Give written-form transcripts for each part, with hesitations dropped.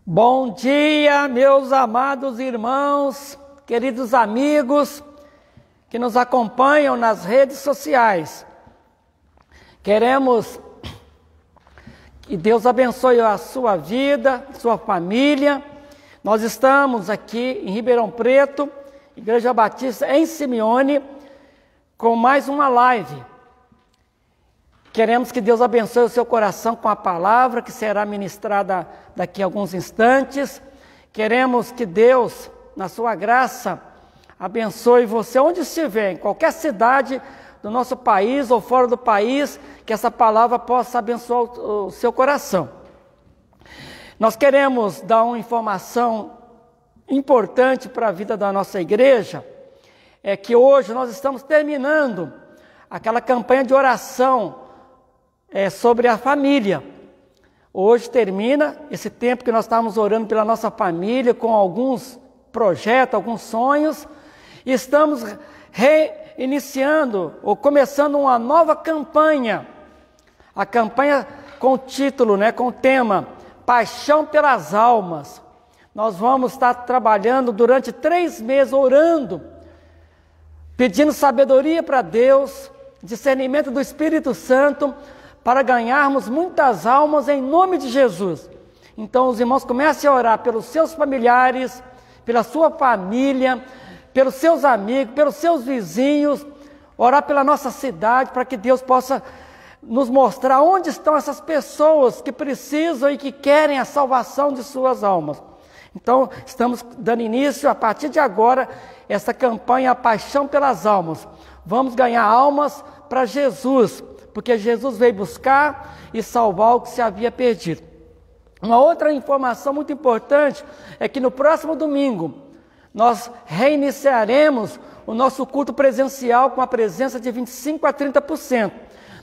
Bom dia, meus amados irmãos, queridos amigos que nos acompanham nas redes sociais. Queremos que Deus abençoe a sua vida, sua família. Nós estamos aqui em Ribeirão Preto, Igreja Batista em Simeone, com mais uma live. Queremos que Deus abençoe o seu coração com a palavra que será ministrada daqui a alguns instantes. Queremos que Deus, na sua graça, abençoe você onde estiver, em qualquer cidade do nosso país ou fora do país, que essa palavra possa abençoar o seu coração. Nós queremos dar uma informação importante para a vida da nossa igreja, é que hoje nós estamos terminando aquela campanha de oração sobre a família. Hoje termina esse tempo que nós estávamos orando pela nossa família, com alguns projetos, alguns sonhos, e estamos reiniciando ou começando uma nova campanha. A campanha com o título, com o tema Paixão pelas Almas. Nós vamos estar trabalhando durante 3 meses, orando, pedindo sabedoria para Deus, discernimento do Espírito Santo, para ganharmos muitas almas em nome de Jesus. Então os irmãos comecem a orar pelos seus familiares, pela sua família, pelos seus amigos, pelos seus vizinhos, orar pela nossa cidade, para que Deus possa nos mostrar onde estão essas pessoas que precisam e que querem a salvação de suas almas. Então estamos dando início a partir de agora, essa campanha A Paixão pelas Almas. Vamos ganhar almas para Jesus, porque Jesus veio buscar e salvar o que se havia perdido. Uma outra informação muito importante é que no próximo domingo nós reiniciaremos o nosso culto presencial com a presença de 25% a 30%.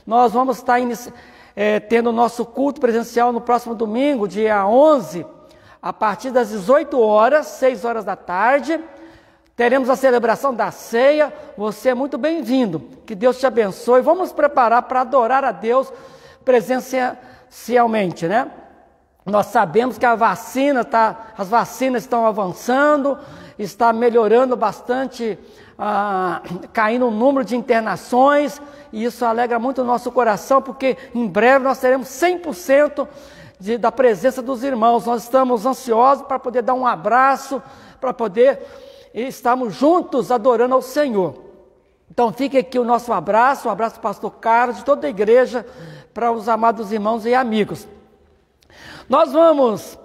Nós vamos estar tendo o nosso culto presencial no próximo domingo, dia 11, a partir das 18 horas, 6 horas da tarde. Teremos a celebração da ceia. Você é muito bem-vindo. Que Deus te abençoe. Vamos nos preparar para adorar a Deus presencialmente, Nós sabemos que as vacinas estão avançando, está melhorando bastante, caindo o número de internações, e isso alegra muito o nosso coração, porque em breve nós teremos 100% da presença dos irmãos. Nós estamos ansiosos para poder dar um abraço, para poder estarmos juntos adorando ao Senhor. Então fique aqui o nosso abraço, o abraço do pastor Carlos, de toda a igreja, para os amados irmãos e amigos. Nós vamos...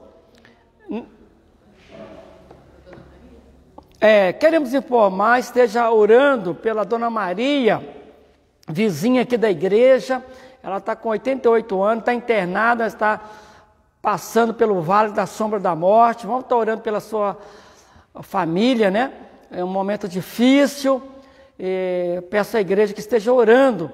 queremos informar, esteja orando pela Dona Maria, vizinha aqui da igreja. Ela está com 88 anos, está internada, está passando pelo vale da sombra da morte. Vamos estar orando pela sua família, É um momento difícil. Peço à igreja que esteja orando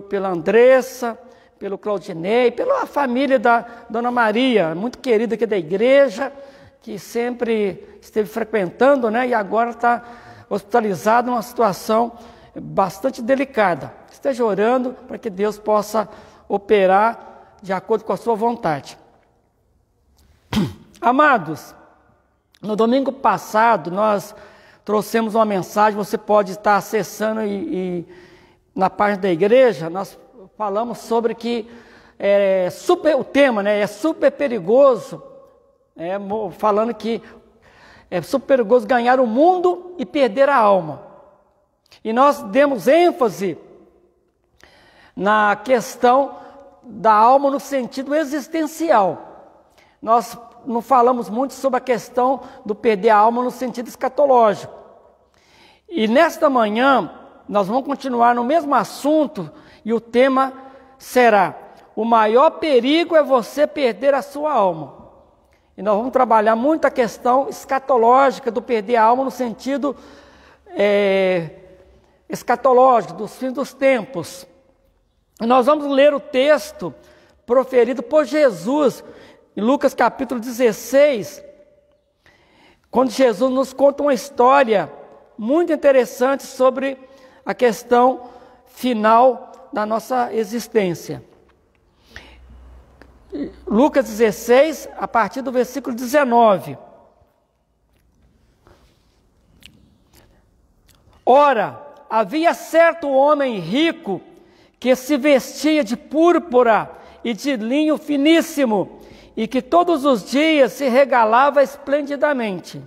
pela Andressa, pelo Claudinei, pela família da Dona Maria, muito querida aqui da igreja, que sempre esteve frequentando, e agora está hospitalizada numa situação bastante delicada. Esteja orando para que Deus possa operar de acordo com a sua vontade. Amados, no domingo passado nós trouxemos uma mensagem, você pode estar acessando e na página da igreja, nós falamos sobre que o tema é super perigoso, falando que é super perigoso ganhar o mundo e perder a alma. E nós demos ênfase na questão da alma no sentido existencial. Nós não falamos muito sobre a questão do perder a alma no sentido escatológico. E nesta manhã, nós vamos continuar no mesmo assunto, e o tema será: o maior perigo é você perder a sua alma. E nós vamos trabalhar muito a questão escatológica do perder a alma no sentido escatológico, dos fins dos tempos. E nós vamos ler o texto proferido por Jesus, em Lucas capítulo 16, quando Jesus nos conta uma história muito interessante sobre a questão final da nossa existência. Lucas 16, a partir do versículo 19. Ora, havia certo homem rico que se vestia de púrpura e de linho finíssimo, e que todos os dias se regalava esplendidamente.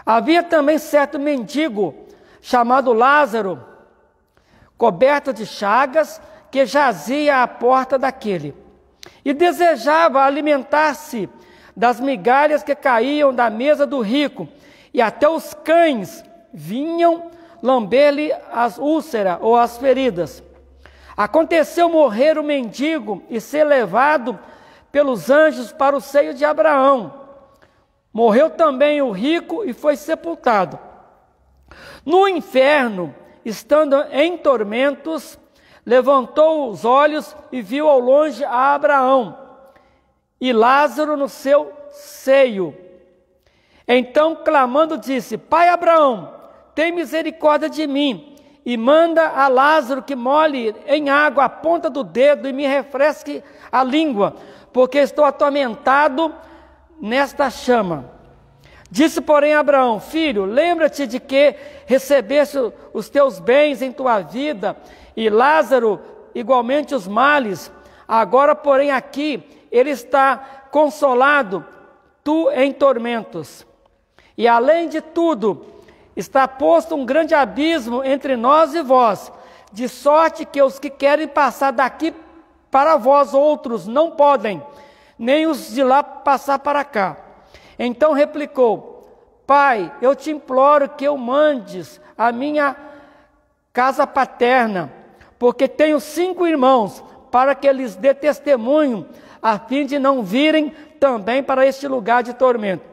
Havia também certo mendigo, chamado Lázaro, coberto de chagas, que jazia à porta daquele, e desejava alimentar-se das migalhas que caíam da mesa do rico, e até os cães vinham lamber-lhe as úlceras ou as feridas. Aconteceu morrer o mendigo e ser levado pelos anjos para o seio de Abraão. Morreu também o rico e foi sepultado. No inferno, estando em tormentos, levantou os olhos e viu ao longe a Abraão e Lázaro no seu seio. Então, clamando, disse: Pai Abraão, tem misericórdia de mim, e manda a Lázaro que molhe em água a ponta do dedo e me refresque a língua, porque estou atormentado nesta chama. Disse, porém, Abraão: Filho, lembra-te de que recebeste os teus bens em tua vida, e Lázaro igualmente os males. Agora, porém, aqui ele está consolado, tu em tormentos. E além de tudo, está posto um grande abismo entre nós e vós, de sorte que os que querem passar daqui para vós outros não podem, nem os de lá passar para cá. Então replicou: Pai, eu te imploro que eu mandes a minha casa paterna, porque tenho 5 irmãos, para que lhes dê testemunho, a fim de não virem também para este lugar de tormento.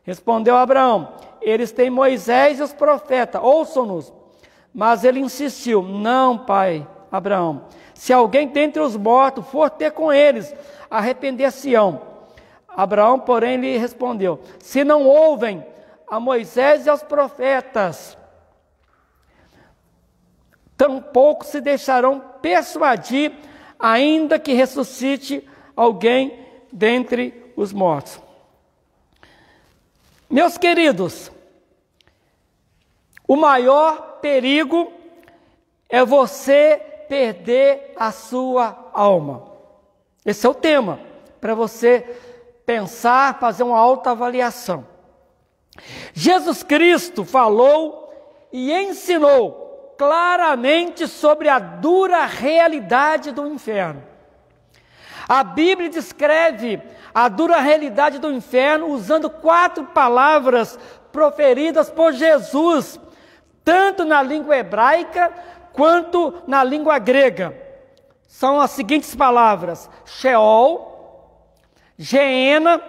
Respondeu Abraão: Eles têm Moisés e os profetas, ouçam-nos. Mas ele insistiu: Não, pai Abraão, se alguém dentre os mortos for ter com eles, arrepender-se-ão. Abraão, porém, lhe respondeu: Se não ouvem a Moisés e aos profetas, tampouco se deixarão persuadir, ainda que ressuscite alguém dentre os mortos. Meus queridos, o maior perigo é você perder a sua alma. Esse é o tema, para você pensar, fazer uma autoavaliação. Jesus Cristo falou e ensinou claramente sobre a dura realidade do inferno. A Bíblia descreve a dura realidade do inferno usando 4 palavras proferidas por Jesus, tanto na língua hebraica quanto na língua grega. São as seguintes palavras: Sheol, Geena,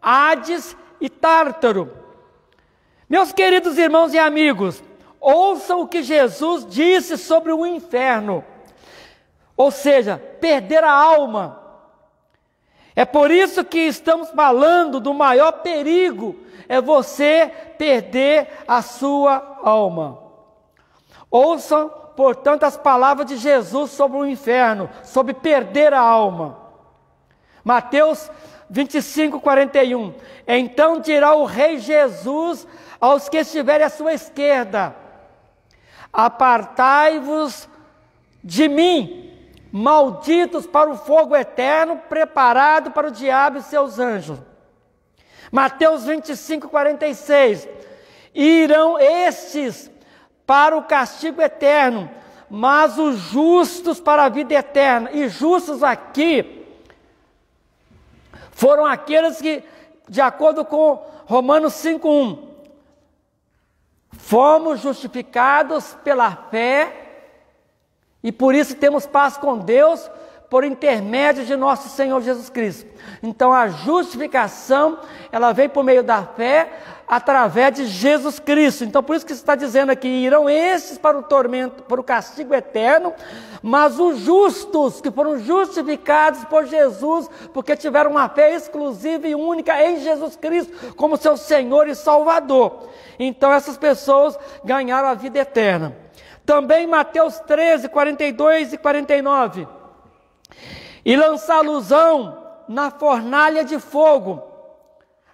Hades e Tártaro. Meus queridos irmãos e amigos, ouçam o que Jesus disse sobre o inferno, ou seja, perder a alma. É por isso que estamos falando do maior perigo, é você perder a sua alma. Ouçam, portanto, as palavras de Jesus sobre o inferno, sobre perder a alma. Mateus 25, 41. Então dirá o Rei Jesus aos que estiverem à sua esquerda: Apartai-vos de mim, malditos, para o fogo eterno, preparado para o diabo e seus anjos. Mateus 25, 46. Irão estes para o castigo eterno, mas os justos para a vida eterna. E justos aqui foram aqueles que, de acordo com Romanos 5:1, fomos justificados pela fé, e por isso temos paz com Deus, por intermédio de nosso Senhor Jesus Cristo. Então a justificação, ela vem por meio da fé, através de Jesus Cristo. Então por isso que está dizendo aqui: irão estes para o tormento, para o castigo eterno, mas os justos, que foram justificados por Jesus, porque tiveram uma fé exclusiva e única em Jesus Cristo, como seu Senhor e Salvador. Então essas pessoas ganharam a vida eterna. Também Mateus 13, 42 e 49. E lançá-los-ão na fornalha de fogo.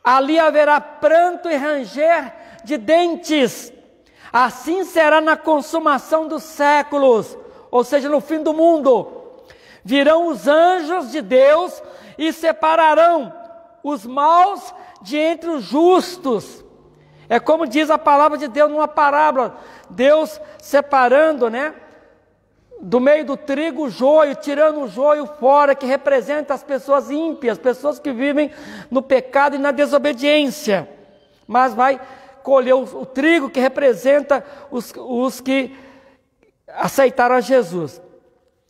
Ali haverá pranto e ranger de dentes. Assim será na consumação dos séculos, ou seja, no fim do mundo. Virão os anjos de Deus e separarão os maus de entre os justos. É como diz a palavra de Deus numa parábola, Deus separando, do meio do trigo o joio, tirando o joio fora, que representa as pessoas ímpias, pessoas que vivem no pecado e na desobediência. Mas vai colher o trigo que representa os que aceitaram a Jesus.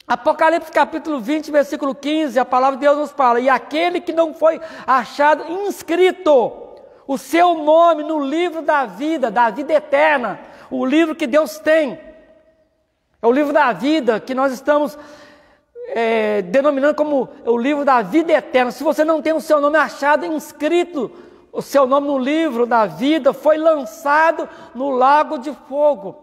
Apocalipse capítulo 20, versículo 15, a palavra de Deus nos fala: e aquele que não foi achado inscrito o seu nome no livro da vida eterna, o livro que Deus tem, é o livro da vida, que nós estamos denominando como o livro da vida eterna. Se você não tem o seu nome achado inscrito, o seu nome no livro da vida, foi lançado no lago de fogo.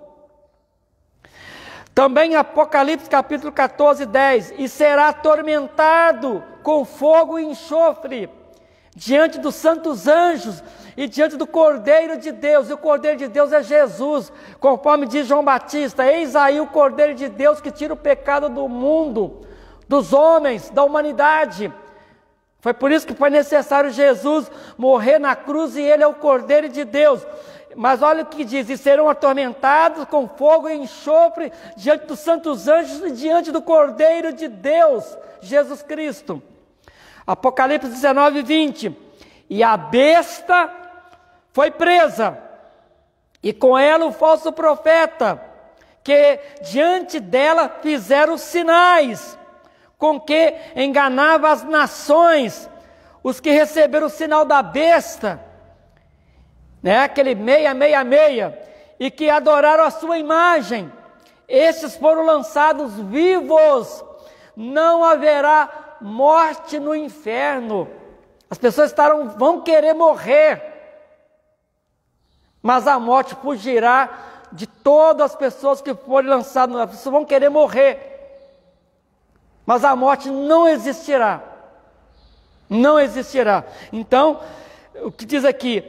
Também Apocalipse capítulo 14, 10, e será atormentado com fogo e enxofre, diante dos santos anjos e diante do Cordeiro de Deus. E o Cordeiro de Deus é Jesus, conforme diz João Batista: eis aí o Cordeiro de Deus que tira o pecado do mundo, dos homens, da humanidade. Foi por isso que foi necessário Jesus morrer na cruz, e ele é o Cordeiro de Deus. Mas olha o que diz: e serão atormentados com fogo e enxofre diante dos santos anjos e diante do Cordeiro de Deus, Jesus Cristo. Apocalipse 19, 20, e a besta foi presa, e com ela o falso profeta, que diante dela fizeram sinais, com que enganava as nações. Os que receberam o sinal da besta, aquele 666, e que adoraram a sua imagem, estes foram lançados vivos. Não haverá morte no inferno. As pessoas vão querer morrer, mas a morte fugirá de todas as pessoas que forem lançadas. As pessoas vão querer morrer, mas a morte não existirá. Não existirá. Então, o que diz aqui: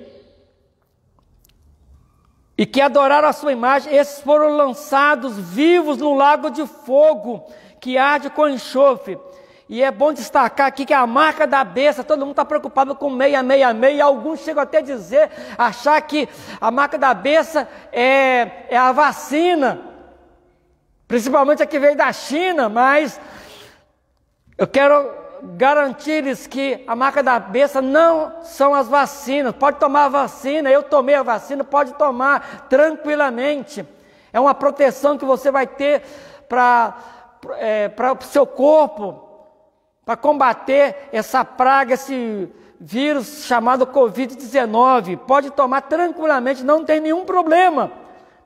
e que adoraram a sua imagem, esses foram lançados vivos no lago de fogo, que arde com enxofre. E é bom destacar aqui que a marca da besta, todo mundo está preocupado com 666, e alguns chegam até a achar que a marca da besta é a vacina, principalmente a que veio da China, mas eu quero garantir-lhes que a marca da besta não são as vacinas. Pode tomar a vacina, eu tomei a vacina, pode tomar tranquilamente. É uma proteção que você vai ter para o seu corpo, para combater essa praga, esse vírus chamado Covid-19. Pode tomar tranquilamente, não tem nenhum problema.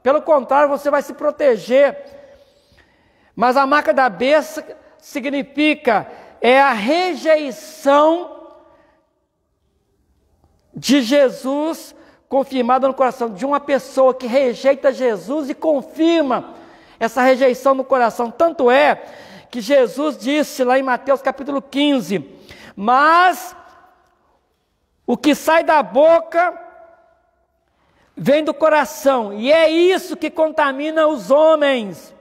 Pelo contrário, você vai se proteger. Mas a marca da besta significa a rejeição de Jesus confirmada no coração, de uma pessoa que rejeita Jesus e confirma essa rejeição no coração. Tanto é que Jesus disse lá em Mateus capítulo 15, mas o que sai da boca vem do coração, e é isso que contamina os homens,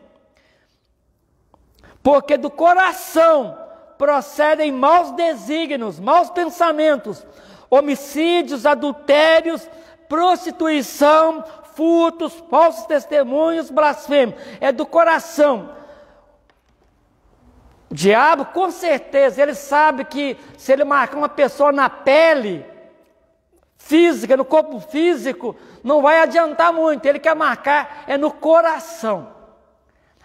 porque do coração procedem maus desígnios, maus pensamentos, homicídios, adultérios, prostituição, furtos, falsos testemunhos, blasfêmios. É do coração. O diabo, com certeza, ele sabe que se ele marcar uma pessoa na pele física, no corpo físico, não vai adiantar muito. Ele quer marcar no coração.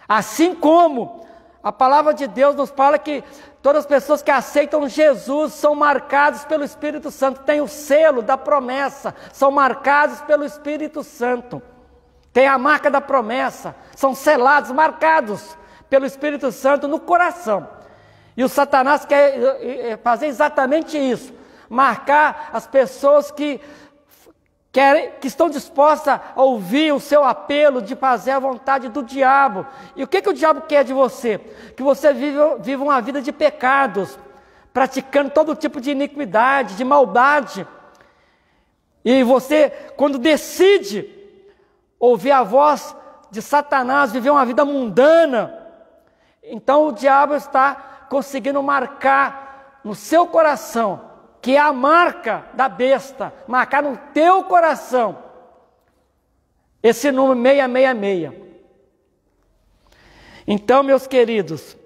Assim como a palavra de Deus nos fala que todas as pessoas que aceitam Jesus são marcadas pelo Espírito Santo, tem o selo da promessa, são marcados pelo Espírito Santo, tem a marca da promessa, são selados, marcados pelo Espírito Santo no coração. E o Satanás quer fazer exatamente isso, marcar as pessoas que estão dispostas a ouvir o seu apelo de fazer a vontade do diabo. E o que o diabo quer de você? Que você viva uma vida de pecados, praticando todo tipo de iniquidade, de maldade. E você, quando decide ouvir a voz de Satanás, viver uma vida mundana, então o diabo está conseguindo marcar no seu coração, que é a marca da besta, marcar no teu coração esse número 666. Então, meus queridos,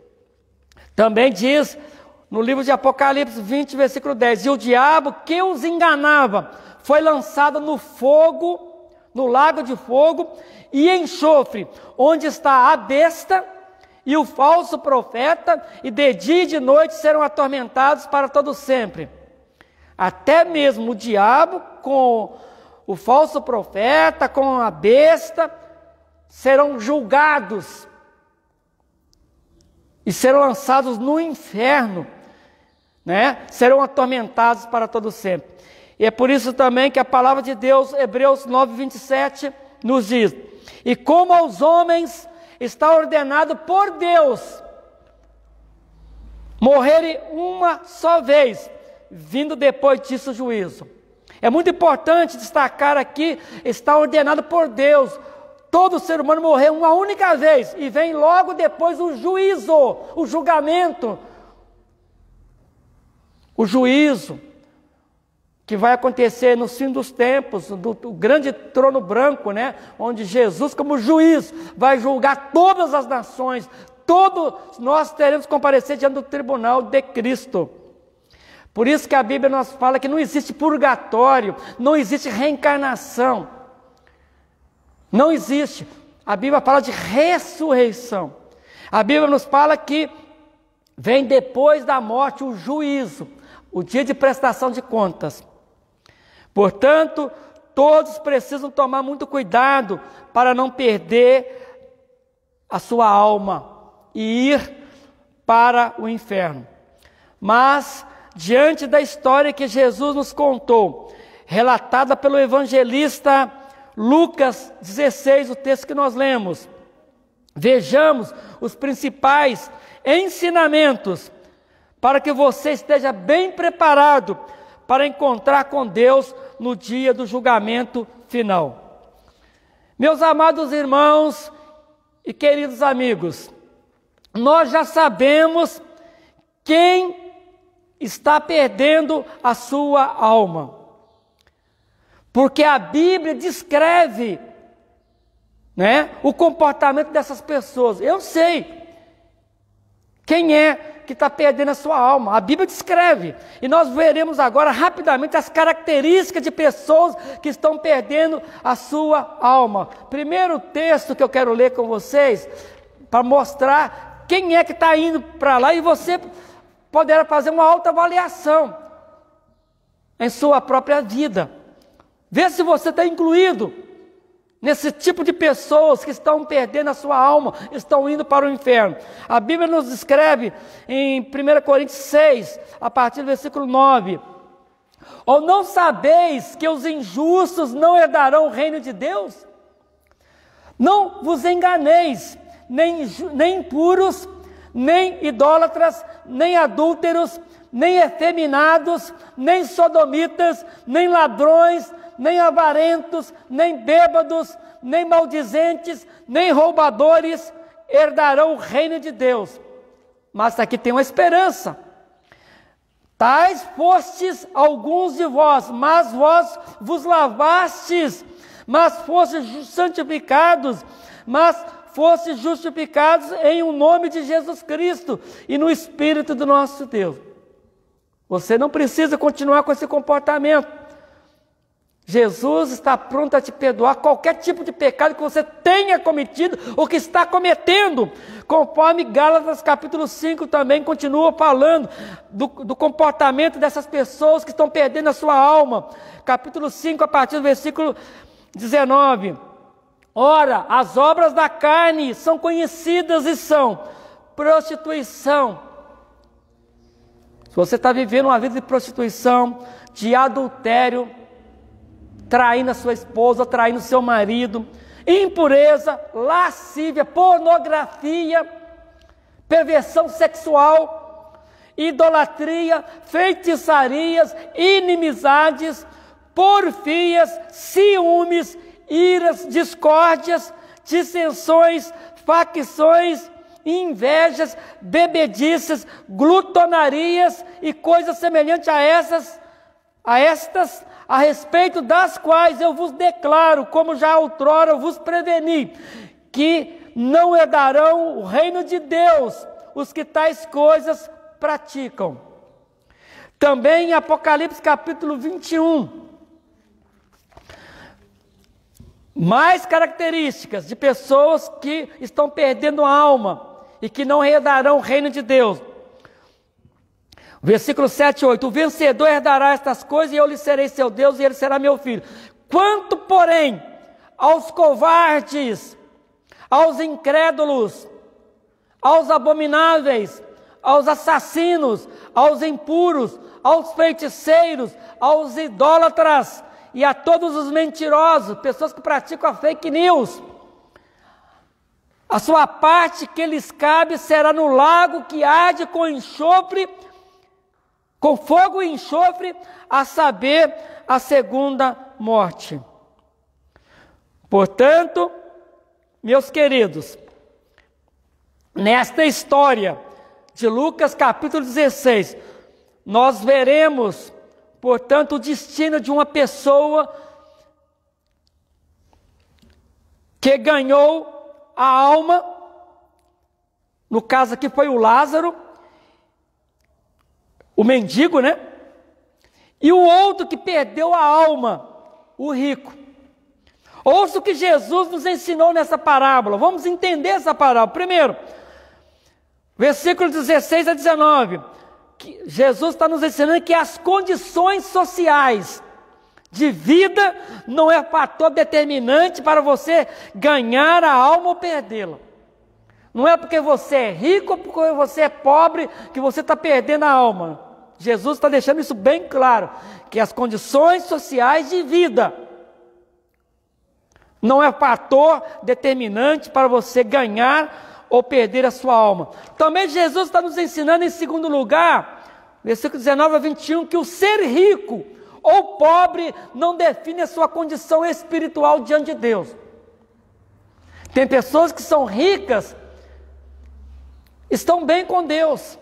também diz no livro de Apocalipse 20, versículo 10, e o diabo que os enganava foi lançado no fogo, no lago de fogo e enxofre, onde está a besta e o falso profeta, e de dia e de noite serão atormentados para todo sempre. Até mesmo o diabo com o falso profeta, com a besta, serão julgados e serão lançados no inferno, né? Serão atormentados para todo sempre. E é por isso também que a palavra de Deus, Hebreus 9, 27, nos diz, e como aos homens está ordenado por Deus morrerem uma só vez, vindo depois disso o juízo. É muito importante destacar aqui, está ordenado por Deus, todo ser humano morrer uma única vez, e vem logo depois o juízo, o julgamento, o juízo, que vai acontecer no fim dos tempos, do grande trono branco, né? Onde Jesus, como juiz, vai julgar todas as nações, todos nós teremos que comparecer diante do tribunal de Cristo. Por isso que a Bíblia nos fala que não existe purgatório, não existe reencarnação, não existe. A Bíblia fala de ressurreição. A Bíblia nos fala que vem depois da morte o juízo, o dia de prestação de contas. Portanto, todos precisam tomar muito cuidado para não perder a sua alma e ir para o inferno. Mas, diante da história que Jesus nos contou, relatada pelo evangelista Lucas 16, o texto que nós lemos, vejamos os principais ensinamentos para que você esteja bem preparado para encontrar com Deus no dia do julgamento final. Meus amados irmãos e queridos amigos, nós já sabemos quem está perdendo a sua alma, porque a Bíblia descreve, né, o comportamento dessas pessoas. Eu sei quem é que está perdendo a sua alma. A Bíblia descreve. E nós veremos agora rapidamente as características de pessoas que estão perdendo a sua alma. Primeiro texto que eu quero ler com vocês, para mostrar quem é que está indo para lá, e você poderá fazer uma autoavaliação em sua própria vida. Vê se você está incluído nesse tipo de pessoas que estão perdendo a sua alma, estão indo para o inferno. A Bíblia nos descreve em 1 Coríntios 6, a partir do versículo 9. Ou não sabeis que os injustos não herdarão o reino de Deus? Não vos enganeis, nem impuros, nem idólatras, nem adúlteros, nem efeminados, nem sodomitas, nem ladrões, nem avarentos, nem bêbados, nem maldizentes, nem roubadores herdarão o reino de Deus. Mas aqui tem uma esperança. Tais fostes alguns de vós, mas vós vos lavastes, mas fostes santificados, mas fostes justificados em o nome de Jesus Cristo e no Espírito do nosso Deus. Você não precisa continuar com esse comportamento. Jesus está pronto a te perdoar qualquer tipo de pecado que você tenha cometido ou que está cometendo, conforme Gálatas capítulo 5 também continua falando do comportamento dessas pessoas que estão perdendo a sua alma. Capítulo 5, a partir do versículo 19. Ora, as obras da carne são conhecidas e são prostituição. Se você está vivendo uma vida de prostituição, de adultério, traindo a sua esposa, traindo o seu marido, impureza, lascívia, pornografia, perversão sexual, idolatria, feitiçarias, inimizades, porfias, ciúmes, iras, discórdias, dissensões, facções, invejas, bebedices, glutonarias e coisas semelhantes a estas, a respeito das quais eu vos declaro, como já outrora vos preveni, que não herdarão o reino de Deus os que tais coisas praticam. Também em Apocalipse capítulo 21, mais características de pessoas que estão perdendo a alma e que não herdarão o reino de Deus. Versículo 7 e 8. O vencedor herdará estas coisas e eu lhe serei seu Deus e ele será meu filho. Quanto, porém, aos covardes, aos incrédulos, aos abomináveis, aos assassinos, aos impuros, aos feiticeiros, aos idólatras e a todos os mentirosos, pessoas que praticam a fake news, a sua parte que lhes cabe será no lago que arde com enxofre, com fogo e enxofre, a saber, a segunda morte. Portanto, meus queridos, nesta história de Lucas capítulo 16, nós veremos, portanto, o destino de uma pessoa que ganhou a alma, no caso aqui foi o Lázaro, o mendigo, né? E o outro que perdeu a alma, o rico. Ouça o que Jesus nos ensinou nessa parábola. Vamos entender essa parábola. Primeiro, versículo 16 a 19. Que Jesus está nos ensinando que as condições sociais de vida não é fator determinante para você ganhar a alma ou perdê-la. Não é porque você é rico ou porque você é pobre que você está perdendo a alma. Jesus está deixando isso bem claro, que as condições sociais de vida não é fator determinante para você ganhar ou perder a sua alma. Também Jesus está nos ensinando, em segundo lugar, versículo 19 a 21, que o ser rico ou pobre não define a sua condição espiritual diante de Deus. Tem pessoas que são ricas, estão bem com Deus.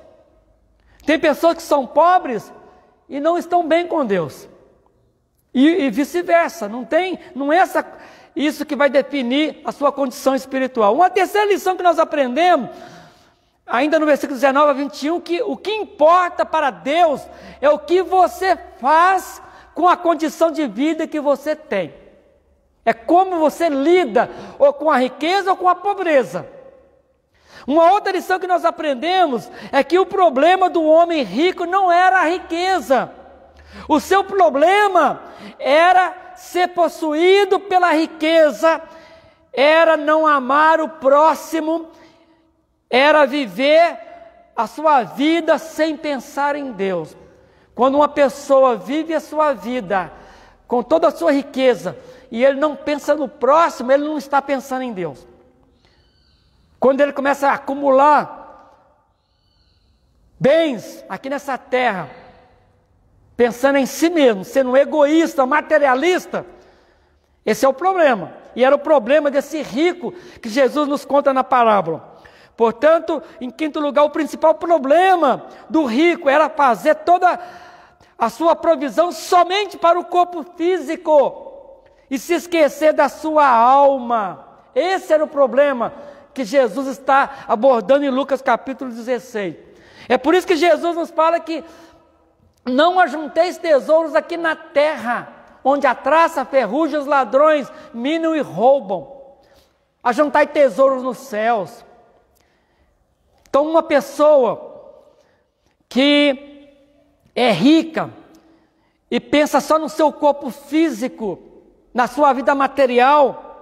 Tem pessoas que são pobres e não estão bem com Deus. E vice-versa. Não é isso que vai definir a sua condição espiritual. Uma terceira lição que nós aprendemos, ainda no versículo 19 a 21, que o que importa para Deus é o que você faz com a condição de vida que você tem. É como você lida ou com a riqueza ou com a pobreza. Uma outra lição que nós aprendemos é que o problema do homem rico não era a riqueza. O seu problema era ser possuído pela riqueza, era não amar o próximo, era viver a sua vida sem pensar em Deus. Quando uma pessoa vive a sua vida com toda a sua riqueza e ele não pensa no próximo, ele não está pensando em Deus. Quando ele começa a acumular bens aqui nessa terra, pensando em si mesmo, sendo egoísta, materialista, esse é o problema. E era o problema desse rico que Jesus nos conta na parábola. Portanto, em quinto lugar, o principal problema do rico era fazer toda a sua provisão somente para o corpo físico e se esquecer da sua alma. Esse era o problema que Jesus está abordando em Lucas capítulo 16. É por isso que Jesus nos fala que não ajunteis tesouros aqui na terra, onde a traça, a ferrugem, os ladrões minam e roubam. Ajuntai tesouros nos céus. Então, uma pessoa que é rica e pensa só no seu corpo físico, na sua vida material,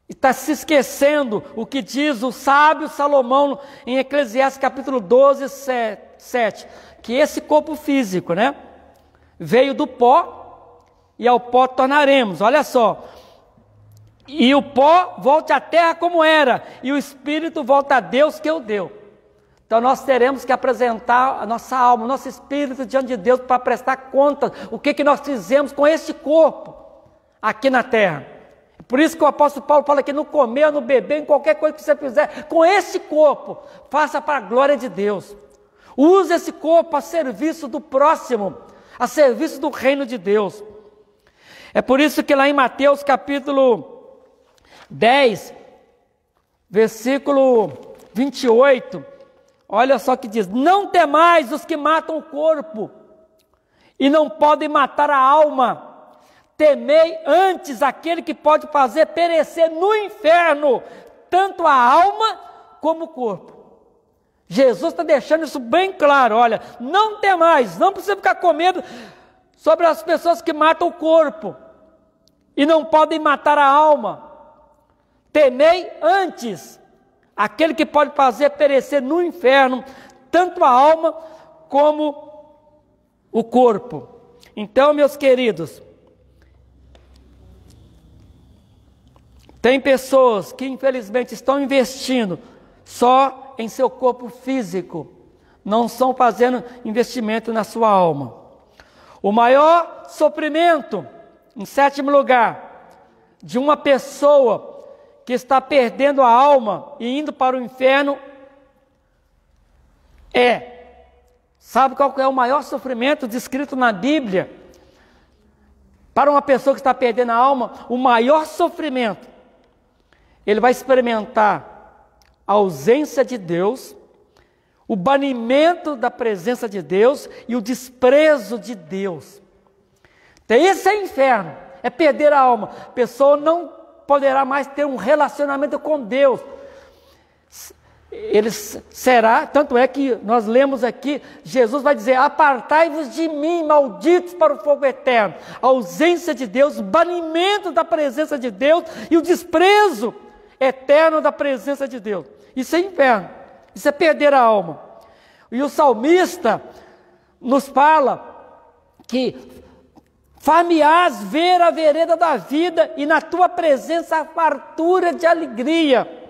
está se esquecendo o que diz o sábio Salomão em Eclesiastes capítulo 12, 7, que esse corpo físico, né, veio do pó e ao pó tornaremos. Olha só, e o pó volta à terra como era, e o espírito volta a Deus que o deu. Então nós teremos que apresentar a nossa alma, o nosso espírito diante de Deus para prestar conta o que nós fizemos com este corpo aqui na terra. Por isso que o apóstolo Paulo fala que no comer, no beber, em qualquer coisa que você fizer, com este corpo, faça para a glória de Deus. Use esse corpo a serviço do próximo, a serviço do reino de Deus. É por isso que lá em Mateus capítulo 10, versículo 28, olha só que diz: não temais os que matam o corpo e não podem matar a alma. Temei antes aquele que pode fazer perecer no inferno tanto a alma como o corpo. Jesus está deixando isso bem claro. Olha, não temais, não precisa ficar com medo sobre as pessoas que matam o corpo e não podem matar a alma. Temei antes aquele que pode fazer perecer no inferno tanto a alma como o corpo. Então, meus queridos, tem pessoas que infelizmente estão investindo só em seu corpo físico, não estão fazendo investimento na sua alma. O maior sofrimento, em sétimo lugar, de uma pessoa que está perdendo a alma e indo para o inferno sabe qual é o maior sofrimento descrito na Bíblia? Para uma pessoa que está perdendo a alma, o maior sofrimento, ele vai experimentar a ausência de Deus, o banimento da presença de Deus e o desprezo de Deus. Então, esse é inferno, é perder a alma. A pessoa não poderá mais ter um relacionamento com Deus. Ele será, tanto é que nós lemos aqui, Jesus vai dizer: apartai-vos de mim, malditos, para o fogo eterno. A ausência de Deus, o banimento da presença de Deus e o desprezo eterno da presença de Deus. Isso é inferno, isso é perder a alma. E o salmista nos fala que far-me-ás ver a vereda da vida e na tua presença a fartura de alegria.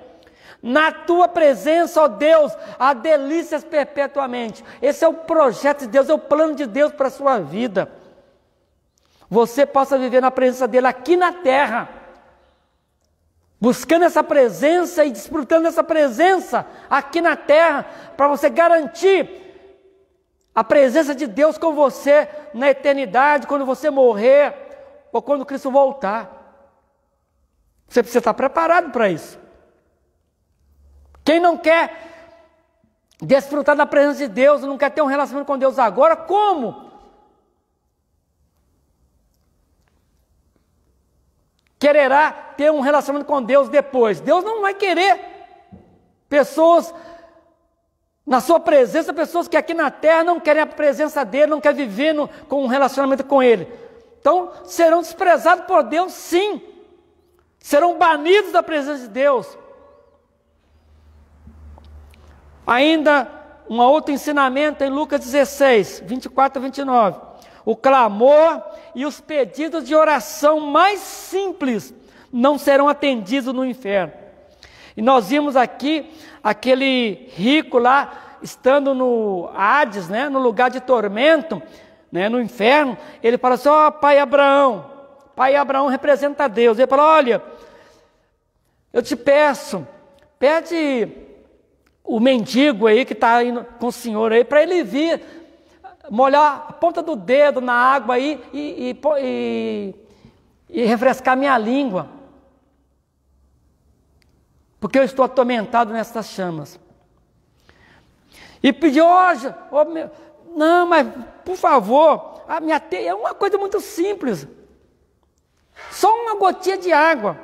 Na tua presença, ó Deus, há delícias perpetuamente. Esse é o projeto de Deus, é o plano de Deus para a sua vida. Você possa viver na presença dele aqui na terra, buscando essa presença e desfrutando dessa presença aqui na terra, para você garantir a presença de Deus com você na eternidade, quando você morrer ou quando Cristo voltar. Você precisa estar preparado para isso. Quem não quer desfrutar da presença de Deus, não quer ter um relacionamento com Deus agora, como? Quererá ter um relacionamento com Deus depois. Deus não vai querer pessoas na sua presença, pessoas que aqui na terra não querem a presença dele, não querem viver com um relacionamento com ele. Então, serão desprezados por Deus, sim. Serão banidos da presença de Deus. Ainda um outro ensinamento em Lucas 16, 24 a 29. O clamor e os pedidos de oração mais simples não serão atendidos no inferno. E nós vimos aqui aquele rico lá, estando no Hades, né, no lugar de tormento, né, no inferno. Ele fala assim: ó, pai Abraão. Pai Abraão representa Deus. Ele fala: olha, eu te peço, pede o mendigo aí que está indo com o senhor aí, para ele vir molhar a ponta do dedo na água aí e refrescar minha língua, porque eu estou atormentado nessas chamas. E pediu: não, mas por favor, é uma coisa muito simples, só uma gotinha de água.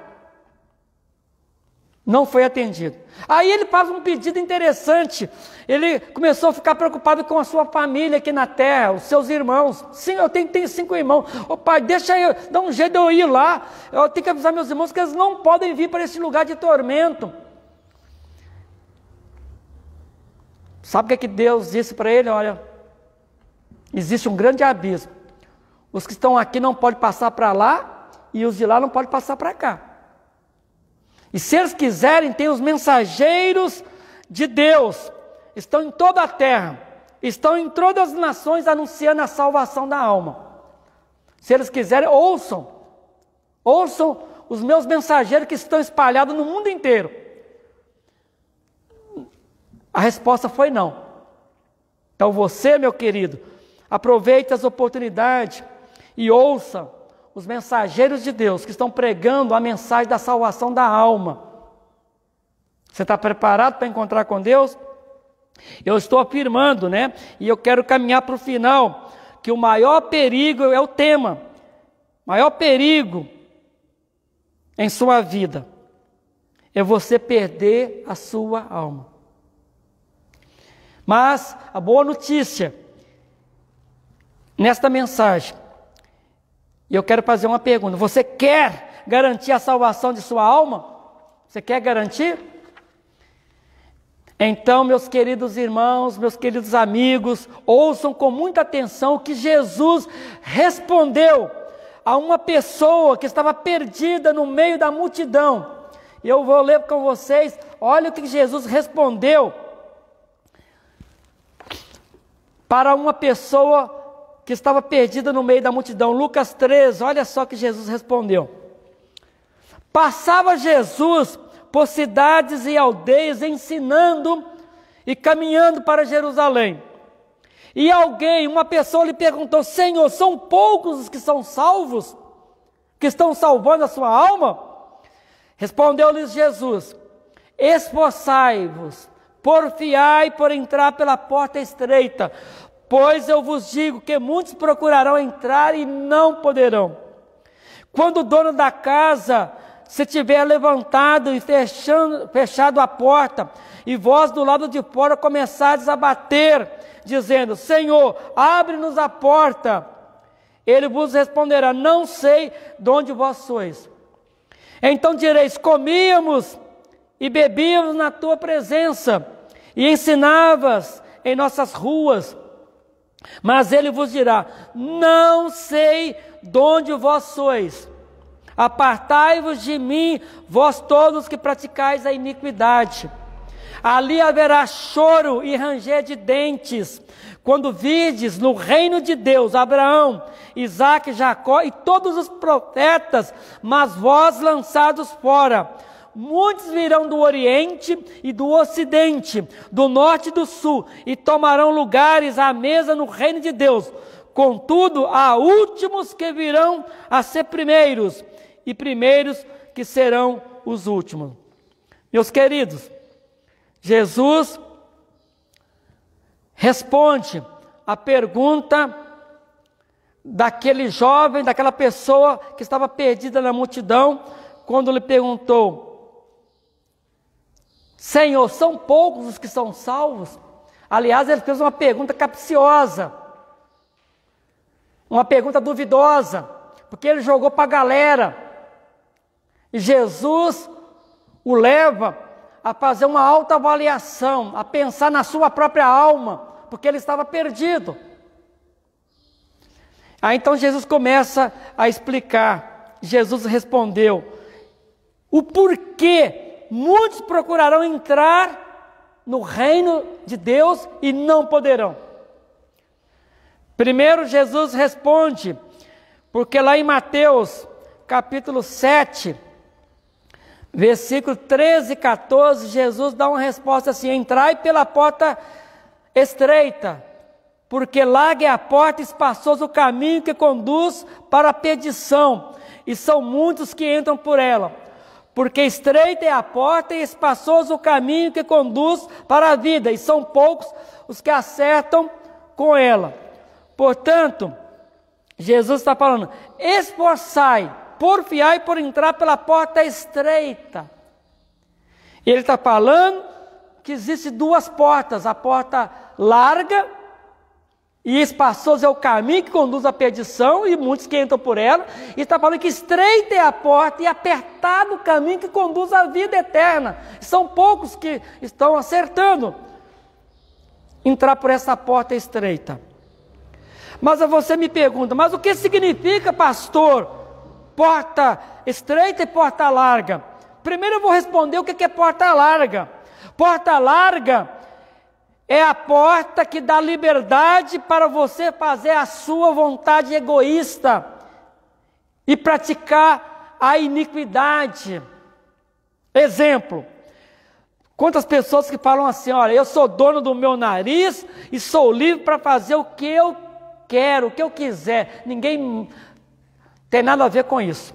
Não foi atendido. Aí ele faz um pedido interessante. Ele começou a ficar preocupado com a sua família aqui na terra, os seus irmãos. Sim, eu tenho 5 irmãos. Ô pai, deixa eu, dá um jeito de eu ir lá. Eu tenho que avisar meus irmãos que eles não podem vir para esse lugar de tormento. Sabe o que Deus disse para ele? Olha, existe um grande abismo. Os que estão aqui não podem passar para lá e os de lá não podem passar para cá. E se eles quiserem, tem os mensageiros de Deus estão em toda a terra, estão em todas as nações anunciando a salvação da alma. Se eles quiserem, ouçam os meus mensageiros que estão espalhados no mundo inteiro. A resposta foi não. Então você, meu querido, aproveite as oportunidades e ouça os mensageiros de Deus que estão pregando a mensagem da salvação da alma. Você está preparado para encontrar com Deus? Eu estou afirmando, né? E eu quero caminhar para o final, que o maior perigo é o tema. Maior perigo em sua vida é você perder a sua alma. Mas a boa notícia nesta mensagem, eu quero fazer uma pergunta: você quer garantir a salvação de sua alma? Você quer garantir? Então, meus queridos irmãos, meus queridos amigos, ouçam com muita atenção o que Jesus respondeu a uma pessoa que estava perdida no meio da multidão. E eu vou ler com vocês, olha o que Jesus respondeu para uma pessoa que estava perdida no meio da multidão. Lucas 13, olha só que Jesus respondeu. Passava Jesus por cidades e aldeias, ensinando e caminhando para Jerusalém. E uma pessoa lhe perguntou: Senhor, são poucos os que são salvos? Que estão salvando a sua alma? Respondeu-lhes Jesus: esforçai-vos, porfiai por entrar pela porta estreita, pois eu vos digo que muitos procurarão entrar e não poderão. Quando o dono da casa se tiver levantado e fechado a porta, e vós do lado de fora começardes a bater, dizendo: Senhor, abre-nos a porta, ele vos responderá: não sei de onde vós sois. Então direis: comíamos e bebíamos na tua presença, e ensinavas em nossas ruas. Mas ele vos dirá: não sei de onde vós sois. Apartai-vos de mim, vós todos que praticais a iniquidade. Ali haverá choro e ranger de dentes, quando virdes no reino de Deus Abraão, Isaque, Jacó e todos os profetas, mas vós lançados fora. Muitos virão do Oriente e do Ocidente, do Norte e do Sul, e tomarão lugares à mesa no reino de Deus. Contudo, há últimos que virão a ser primeiros, e primeiros que serão os últimos. Meus queridos, Jesus responde a pergunta daquele jovem, daquela pessoa que estava perdida na multidão, quando lhe perguntou: Senhor, são poucos os que são salvos? Aliás, ele fez uma pergunta capciosa, uma pergunta duvidosa, porque ele jogou para a galera. E Jesus o leva a fazer uma autoavaliação, a pensar na sua própria alma, porque ele estava perdido. Aí então Jesus começa a explicar. Jesus respondeu o porquê muitos procurarão entrar no reino de Deus e não poderão. Primeiro, Jesus responde, porque lá em Mateus capítulo 7, versículo 13 e 14, Jesus dá uma resposta assim: entrai pela porta estreita, porque larga é a porta e espaçoso o caminho que conduz para a perdição, e são muitos que entram por ela. Porque estreita é a porta e espaçoso o caminho que conduz para a vida, e são poucos os que acertam com ela. Portanto, Jesus está falando: esforçai, porfiai por entrar pela porta estreita. Ele está falando que existem duas portas: a porta larga e espaçoso é o caminho que conduz à perdição, e muitos que entram por ela. E está falando que estreita é a porta e apertado o caminho que conduz à vida eterna. São poucos que estão acertando entrar por essa porta estreita. Mas você me pergunta: mas o que significa, pastor, porta estreita e porta larga? Primeiro eu vou responder o que é porta larga. Porta larga é a porta que dá liberdade para você fazer a sua vontade egoísta e praticar a iniquidade. Exemplo, quantas pessoas que falam assim, olha, eu sou dono do meu nariz e sou livre para fazer o que eu quero, o que eu quiser. Ninguém tem nada a ver com isso.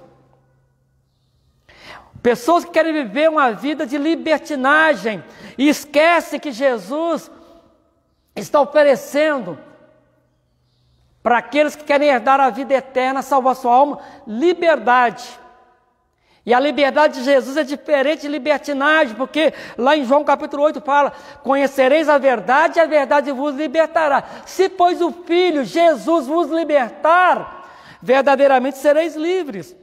Pessoas que querem viver uma vida de libertinagem e esquecem que Jesus está oferecendo para aqueles que querem herdar a vida eterna, salvar sua alma, liberdade. E a liberdade de Jesus é diferente de libertinagem, porque lá em João capítulo 8 fala, conhecereis a verdade e a verdade vos libertará. Se pois o Filho, Jesus, vos libertar, verdadeiramente sereis livres.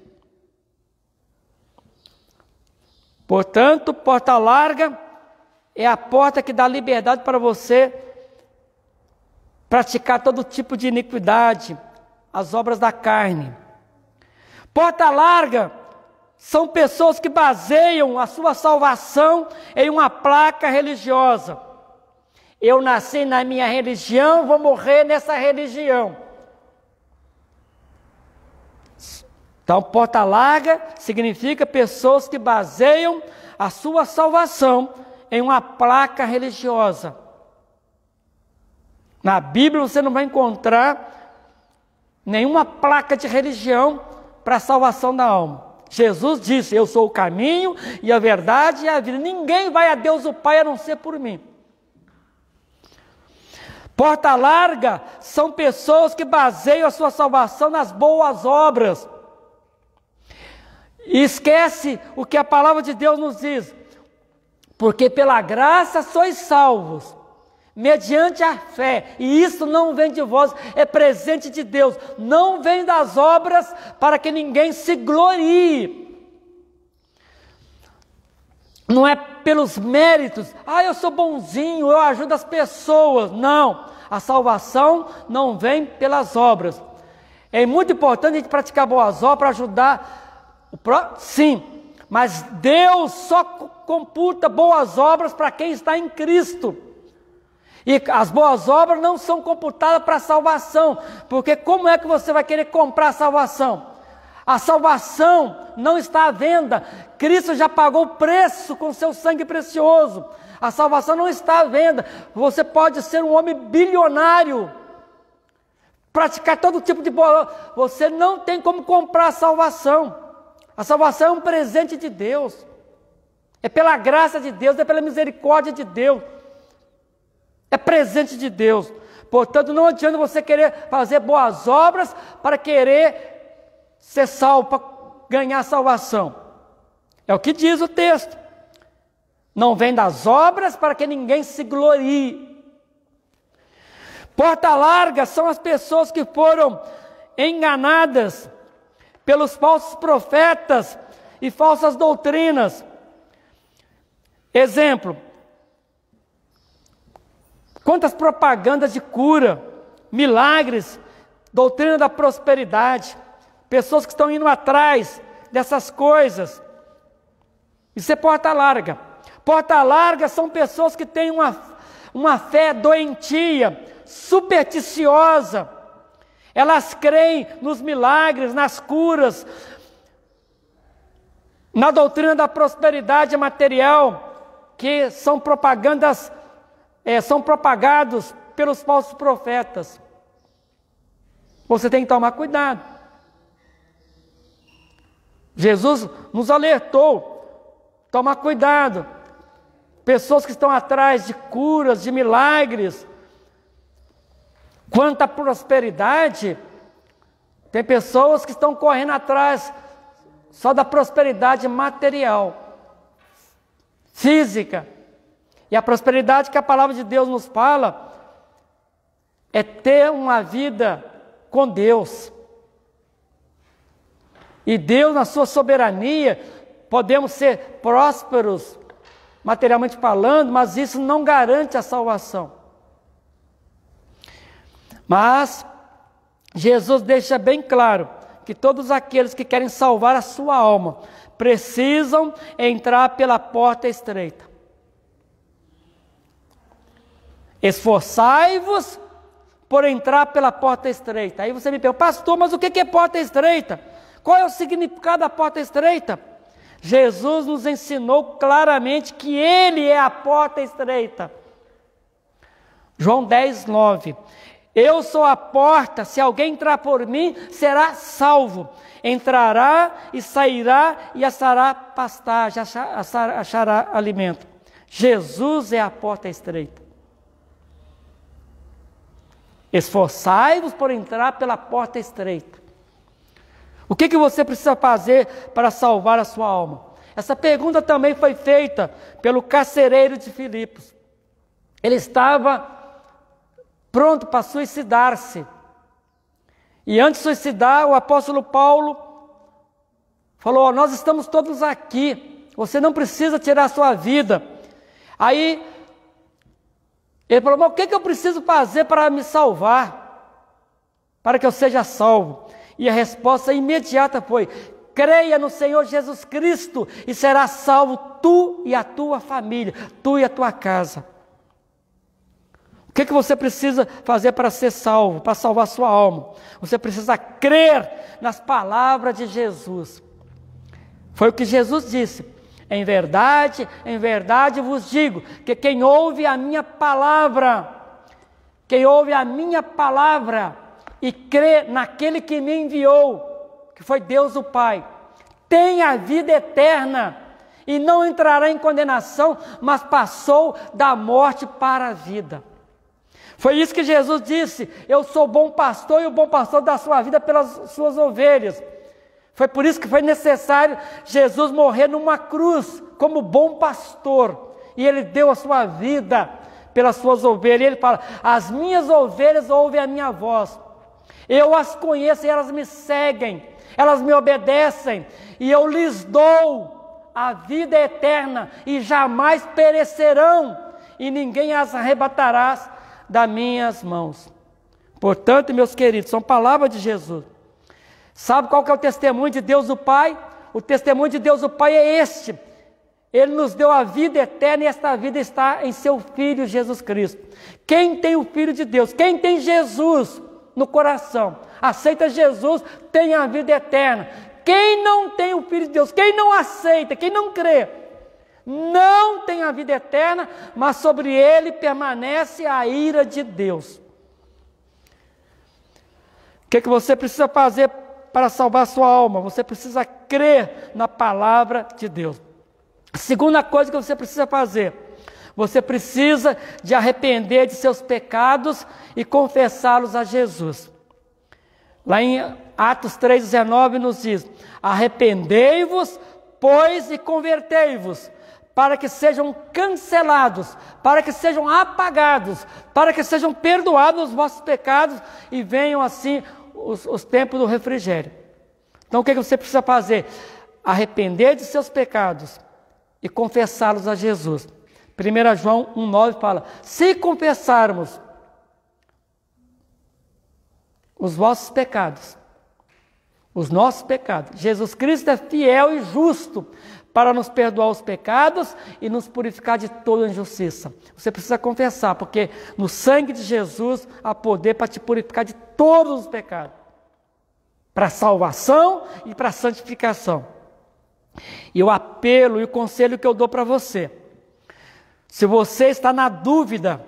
Portanto, porta larga é a porta que dá liberdade para você praticar todo tipo de iniquidade, as obras da carne. Porta larga são pessoas que baseiam a sua salvação em uma placa religiosa. Eu nasci na minha religião, vou morrer nessa religião. Então, porta larga significa pessoas que baseiam a sua salvação em uma placa religiosa. Na Bíblia você não vai encontrar nenhuma placa de religião para a salvação da alma. Jesus disse, eu sou o caminho e a verdade e a vida. Ninguém vai a Deus o Pai a não ser por mim. Porta larga são pessoas que baseiam a sua salvação nas boas obras. E esquece o que a palavra de Deus nos diz. Porque pela graça sois salvos, mediante a fé, e isso não vem de vós, é presente de Deus, não vem das obras para que ninguém se glorie. Não é pelos méritos, eu sou bonzinho, eu ajudo as pessoas. Não, a salvação não vem pelas obras. É muito importante a gente praticar boas obras para ajudar o próximo, sim, mas Deus só computa boas obras para quem está em Cristo. E as boas obras não são computadas para a salvação, porque como é que você vai querer comprar a salvação? A salvação não está à venda, Cristo já pagou o preço com seu sangue precioso. A salvação não está à venda. Você pode ser um homem bilionário, praticar todo tipo de boa obra, você não tem como comprar a salvação. A salvação é um presente de Deus, é pela graça de Deus, é pela misericórdia de Deus. É presente de Deus. Portanto, não adianta você querer fazer boas obras para querer ser salvo, para ganhar salvação. É o que diz o texto. Não vem das obras para que ninguém se glorie. Porta larga são as pessoas que foram enganadas pelos falsos profetas e falsas doutrinas. Exemplo. Quantas propagandas de cura, milagres, doutrina da prosperidade, pessoas que estão indo atrás dessas coisas. Isso é porta larga. Porta larga são pessoas que têm uma fé doentia, supersticiosa. Elas creem nos milagres, nas curas, na doutrina da prosperidade material, que são propagandas são propagados pelos falsos profetas. Você tem que tomar cuidado. Jesus nos alertou, tomar cuidado. Pessoas que estão atrás de curas, de milagres. Quanto à prosperidade, tem pessoas que estão correndo atrás só da prosperidade material, física. E a prosperidade que a palavra de Deus nos fala é ter uma vida com Deus. E Deus, na sua soberania, podemos ser prósperos, materialmente falando, mas isso não garante a salvação. Mas Jesus deixa bem claro que todos aqueles que querem salvar a sua alma precisam entrar pela porta estreita. Esforçai-vos por entrar pela porta estreita. Aí você me pergunta, pastor, mas o que é porta estreita? Qual é o significado da porta estreita? Jesus nos ensinou claramente que Ele é a porta estreita. João 10, 9. Eu sou a porta, se alguém entrar por mim, será salvo. Entrará e sairá e achará pastagem, achará alimento. Jesus é a porta estreita. Esforçai-vos por entrar pela porta estreita. O que você precisa fazer para salvar a sua alma? Essa pergunta também foi feita pelo carcereiro de Filipos. Ele estava pronto para suicidar-se. E antes de suicidar, o apóstolo Paulo falou, nós estamos todos aqui, você não precisa tirar a sua vida. Aí, ele falou, mas o que eu preciso fazer para me salvar? Para que eu seja salvo? E a resposta imediata foi, creia no Senhor Jesus Cristo e será salvo tu e a tua família, tu e a tua casa. O que você precisa fazer para ser salvo, para salvar sua alma? Você precisa crer nas palavras de Jesus. Foi o que Jesus disse. Em verdade vos digo, que quem ouve a minha palavra e crê naquele que me enviou, que foi Deus o Pai, tem a vida eterna e não entrará em condenação, mas passou da morte para a vida. Foi isso que Jesus disse, eu sou bom pastor e o bom pastor dá sua vida pelas suas ovelhas. Foi por isso que foi necessário Jesus morrer numa cruz, como bom pastor. E Ele deu a sua vida pelas suas ovelhas. E Ele fala, as minhas ovelhas ouvem a minha voz. Eu as conheço e elas me seguem, elas me obedecem. E eu lhes dou a vida eterna e jamais perecerão. E ninguém as arrebatará das minhas mãos. Portanto, meus queridos, são palavras de Jesus. Sabe qual que é o testemunho de Deus o Pai? O testemunho de Deus o Pai é este. Ele nos deu a vida eterna e esta vida está em seu Filho Jesus Cristo. Quem tem o Filho de Deus, quem tem Jesus no coração, aceita Jesus, tem a vida eterna. Quem não tem o Filho de Deus, quem não aceita, quem não crê, não tem a vida eterna, mas sobre ele permanece a ira de Deus. O que você precisa fazer para salvar a sua alma? Você precisa crer na palavra de Deus. A segunda coisa que você precisa fazer, você precisa de arrepender de seus pecados e confessá-los a Jesus. Lá em Atos 3,19 nos diz, arrependei-vos, pois, e convertei-vos, para que sejam cancelados, para que sejam apagados, para que sejam perdoados os vossos pecados e venham assim os tempos do refrigério. Então o que você precisa fazer? Arrepender de seus pecados e confessá-los a Jesus. 1 João 1,9 fala, se confessarmos os vossos pecados, os nossos pecados, Jesus Cristo é fiel e justo para nos perdoar os pecados e nos purificar de toda injustiça. Você precisa confessar, porque no sangue de Jesus há poder para te purificar de todos os pecados, para salvação e para santificação. E o apelo e o conselho que eu dou para você, se você está na dúvida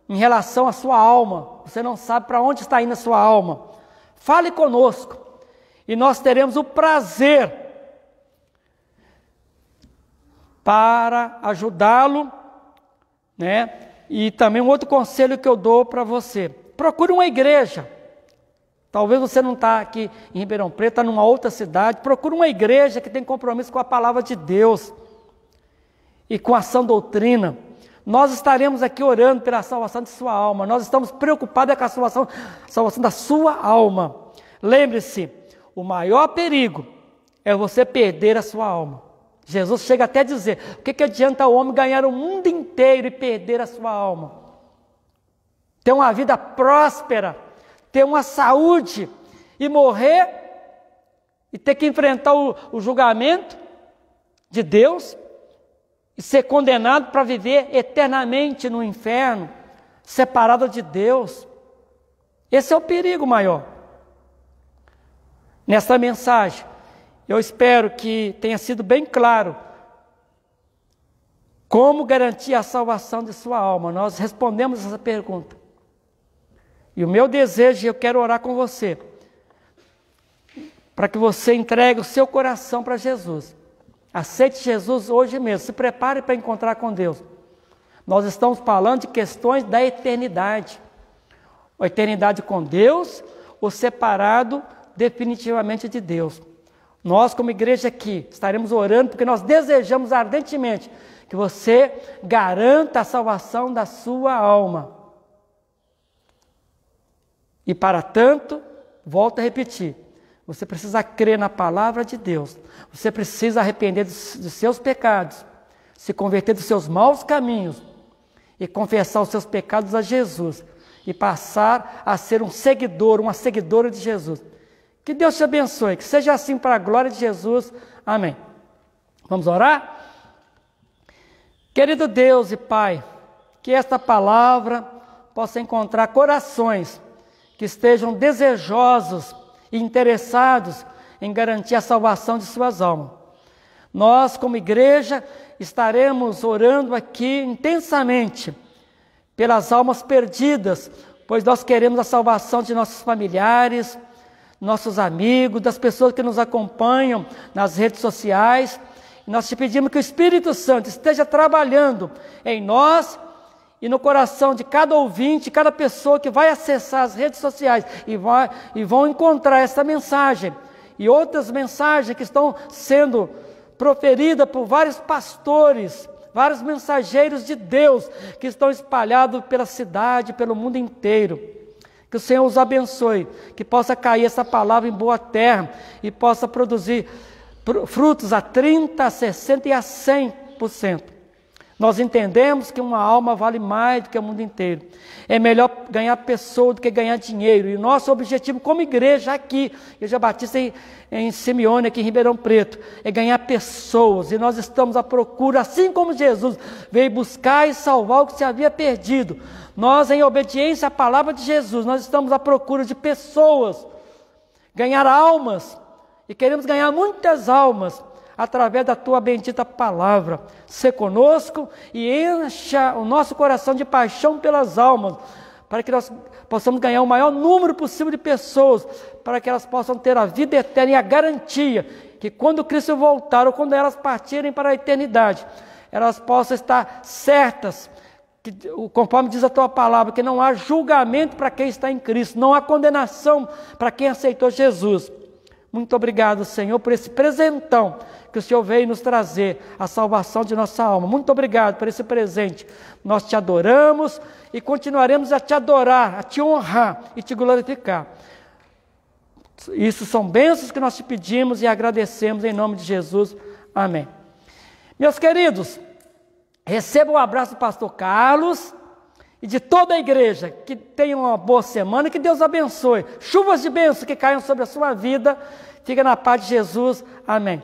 em relação à sua alma, você não sabe para onde está indo a sua alma, fale conosco e nós teremos o prazer para ajudá-lo, né? E também um outro conselho que eu dou para você, procure uma igreja. Talvez você não está aqui em Ribeirão Preto, está numa outra cidade, procure uma igreja que tem compromisso com a palavra de Deus e com a sã doutrina. Nós estaremos aqui orando pela salvação de sua alma, nós estamos preocupados com a salvação da sua alma. Lembre-se, o maior perigo é você perder a sua alma. Jesus chega até a dizer, o que adianta o homem ganhar o mundo inteiro e perder a sua alma? Ter uma vida próspera, ter uma saúde e morrer e ter que enfrentar o julgamento de Deus e ser condenado para viver eternamente no inferno. separado de Deus. Esse é o perigo maior. Nessa mensagem, eu espero que tenha sido bem claro como garantir a salvação de sua alma. Nós respondemos essa pergunta. E o meu desejo, eu quero orar com você, para que você entregue o seu coração para Jesus. Aceite Jesus hoje mesmo. Se prepare para encontrar com Deus. Nós estamos falando de questões da eternidade. A eternidade com Deus ou separado definitivamente de Deus. Nós, como igreja aqui, estaremos orando porque nós desejamos ardentemente que você garanta a salvação da sua alma. E para tanto, volto a repetir, você precisa crer na palavra de Deus. Você precisa arrepender dos seus pecados, se converter dos seus maus caminhos e confessar os seus pecados a Jesus e passar a ser um seguidor, uma seguidora de Jesus. Que Deus te abençoe, que seja assim para a glória de Jesus. Amém. Vamos orar? Querido Deus e Pai, que esta palavra possa encontrar corações que estejam desejosos e interessados em garantir a salvação de suas almas. Nós, como igreja, estaremos orando aqui intensamente pelas almas perdidas, pois nós queremos a salvação de nossos familiares, nossos amigos, das pessoas que nos acompanham nas redes sociais. Nós te pedimos que o Espírito Santo esteja trabalhando em nós e no coração de cada ouvinte, cada pessoa que vai acessar as redes sociais e vão encontrar essa mensagem e outras mensagens que estão sendo proferidas por vários pastores, vários mensageiros de Deus que estão espalhados pela cidade, pelo mundo inteiro. Que o Senhor os abençoe, que possa cair essa palavra em boa terra e possa produzir frutos a 30%, a 60% e a 100%. Nós entendemos que uma alma vale mais do que o mundo inteiro. É melhor ganhar pessoa do que ganhar dinheiro. E nosso objetivo como igreja aqui, Igreja Batista em Simeone, aqui em Ribeirão Preto, é ganhar pessoas. E nós estamos à procura, assim como Jesus veio buscar e salvar o que se havia perdido. Nós, em obediência à palavra de Jesus, nós estamos à procura de pessoas, ganhar almas, e queremos ganhar muitas almas através da tua bendita palavra. Sê conosco e encha o nosso coração de paixão pelas almas, para que nós possamos ganhar o maior número possível de pessoas, para que elas possam ter a vida eterna e a garantia que quando Cristo voltar ou quando elas partirem para a eternidade, elas possam estar certas, que, conforme diz a tua palavra, que não há julgamento para quem está em Cristo, não há condenação para quem aceitou Jesus. Muito obrigado, Senhor, por esse presentão que o Senhor veio nos trazer, a salvação de nossa alma. Muito obrigado por esse presente. Nós te adoramos e continuaremos a te adorar, a te honrar e te glorificar. Isso são bênçãos que nós te pedimos e agradecemos em nome de Jesus. Amém. Meus queridos, receba o abraço do pastor Carlos e de toda a igreja. Que tenham uma boa semana e que Deus abençoe. Chuvas de bênção que caiam sobre a sua vida. Fica na paz de Jesus. Amém.